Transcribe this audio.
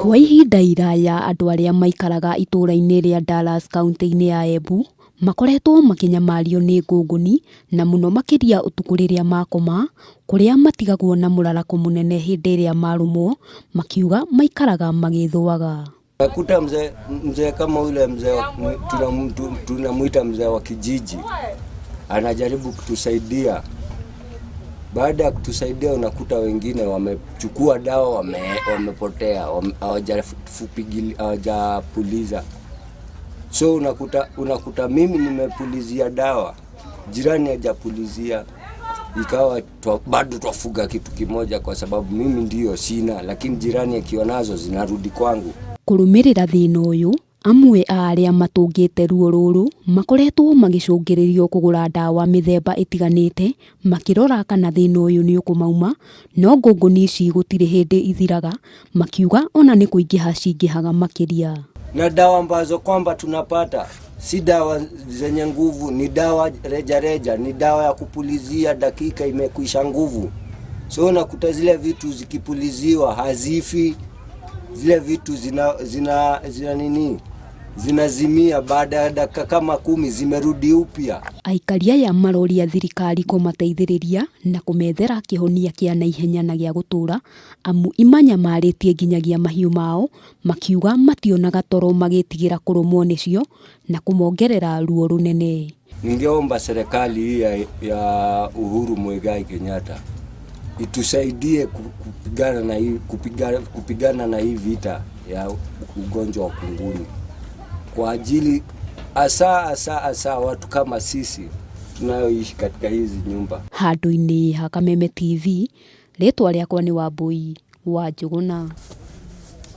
Kwa ihinda iraya andũ arĩa maikaraga itũũra-inĩ rĩa Dallas kaunti-inĩ ya Embu makoretwo makinyamario nĩ ngũngũni na muno makĩria ũtukũ rĩrĩa makoma, kũrĩa matigagwo na mũrarakũ mũnene hĩndĩ ĩrĩa marũmwo, makiuga maikaraga magĩthũaga. Nakuta mzee kama ule mzee tunamuita mzee wa kijiji anajaribu kutusaidia. Baada ya kutusaidia unakuta wengine wamechukua dawa wamepotea, hawajapuliza. So unakuta mimi nimepulizia dawa, jirani hajapulizia, ikawa bado twafuga kitu kimoja kwa sababu mimi ndio sina, lakini jirani akiwa nazo zinarudi kwangu. Kũrũmĩrĩra thĩna ũyũ, amwe a arĩa matũngĩte ruo rũrũ makoretwo magĩcũngĩrĩrio kũgũra ndawa mĩthemba ĩtiganĩte makĩrora kana thĩna ũyũ nĩ ũkũmauma, no ngũngũni ici gũtirĩ hĩndĩ ithiraga, makiuga ona nĩ kũingĩha cingĩhaga makĩria. Na dawa ambazo kwamba tunapata si dawa zenye nguvu, ni dawa reja, ni dawa ya kupulizia dakika imekwisha nguvu. So unakuta zile vitu zikipuliziwa hazifi, zile vitu zinazimia baada ya dakika kama 10 zimerudi upya. Aikari aya maroria thirikari kũmateithĩrĩria na kũmethera kĩhonia kĩa naihenya na gĩa gũtũra, amu imanyamarĩtie nginyagia mahiũ mao, makiuga mationaga toro magĩtigĩra kũrũmwo nĩcio na kũmongerera ruo rũnene. Ningeomba serikali hii ya Uhuru Muigai Kenyatta itusaidie kupigana na hii vita ya ugonjwa wa kunguni, kwa ajili asa watu kama sisi tunayoishi katika hizi nyumba. Handũ-inĩ ha Kameme TV, rĩtwa rĩakwa nĩ Wambui wa Njũgũna.